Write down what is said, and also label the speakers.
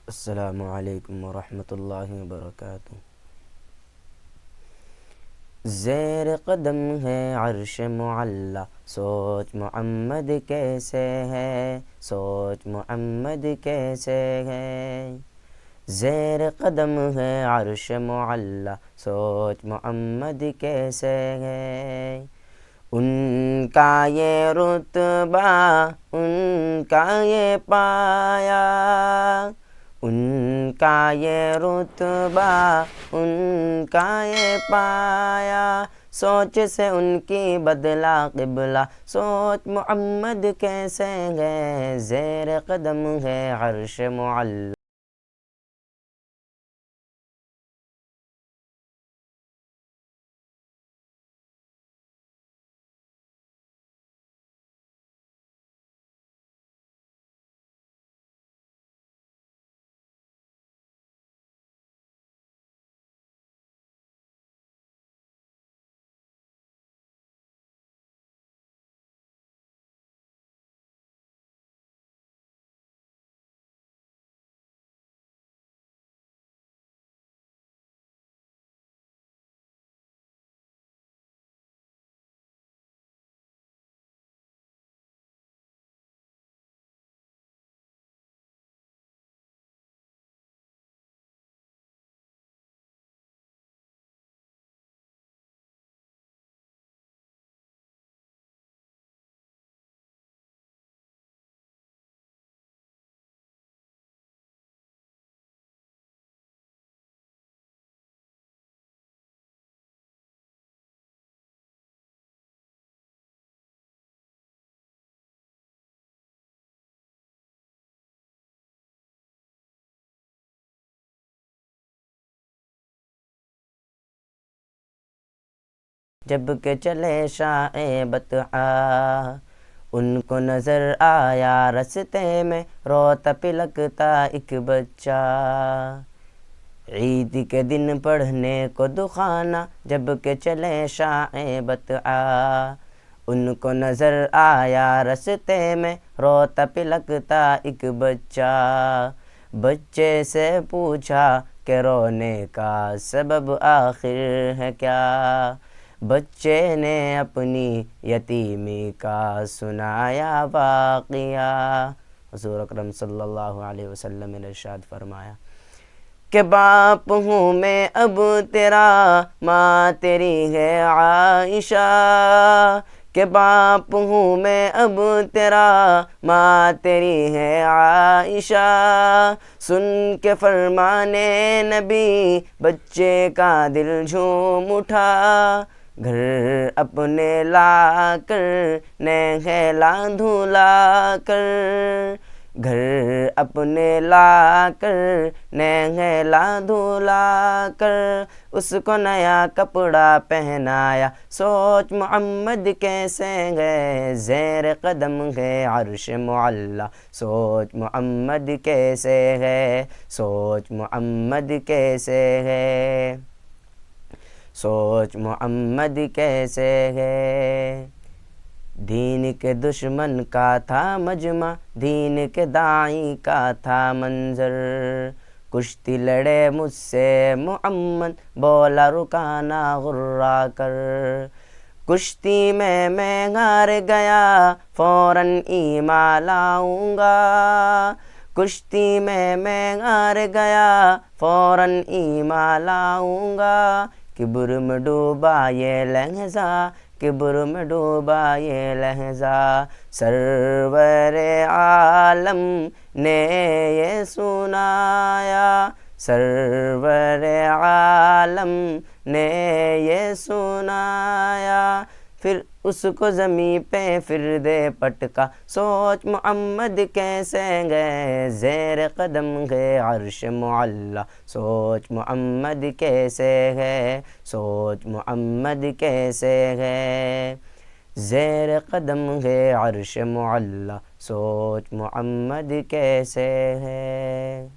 Speaker 1: السلام علیکم ورحمۃ اللہ وبرکاتہ۔ زیر قدم ہے عرش معلی، سوچ محمد کیسے ہے، سوچ محمد کیسے ہے۔ زیر قدم ہے عرش معلی، سوچ محمد کیسے ہے۔ ان کا یہ رتبہ، ان کا یہ پایا، ان کا یہ رتبہ، ان کا یہ پایا، سوچ سے ان کی بدلا قبلہ، سوچ محمد کیسے ہے۔ زیر قدم ہے عرش معلی۔ جب کہ چلے شاہ بطحا، ان کو نظر آیا رستے میں روتا پلکتا ایک بچہ۔ عید کے دن پڑھنے کو دخانہ، جب کہ چلے شاہ بطحا، ان کو نظر آیا رستے میں روتا پلکتا ایک بچہ۔ بچے سے پوچھا کہ رونے کا سبب آخر ہے کیا؟ بچے نے اپنی یتیمی کا سنایا واقعہ۔ حضور اکرم صلی اللہ علیہ وسلم نے ارشاد فرمایا کہ باپ ہوں میں اب تیرا، ماں تیری ہے عائشہ۔ کہ باپ ہوں میں اب تیرا، ماں تیری ہے عائشہ۔ سن کے فرمانے نبی بچے کا دل جھوم اٹھا۔ گھر اپنے لا کر نہلا دھلا کر، گھر اپنے لا کر نہلا دھلا کر، اس کو نیا کپڑا پہنایا، سوچ محمد کیسے ہے۔ زیر قدم ہے عرش معلی، سوچ محمد کیسے ہے، سوچ محمد کیسے ہے، سوچ محمد کیسے ہے۔ دین کے دشمن کا تھا مجمع، دین کے داعی کا تھا منظر، کشتی لڑے مجھ سے محمد، بولا رکانا غرا کر۔ کشتی میں ہار گیا، فوراً ایمان لاؤں گا۔ کشتی میں ہار گیا، فوراً ایمان لاؤں گا۔ کبر میں ڈوبا یہ لہجہ، کبر میں ڈوبا یہ لہجہ، سرور عالم نے یہ سنایا، سرور عالم نے یہ سنایا۔ پھر اس کو زمین پہ پھر دے پٹکا، سوچ محمد کیسے گئے۔ زیر قدم گئے عرش معلی، سوچ محمد کیسے ہے، سوچ محمد کیسے ہے۔ زیر قدم گئے عرش معلی، سوچ محمد کیسے ہے۔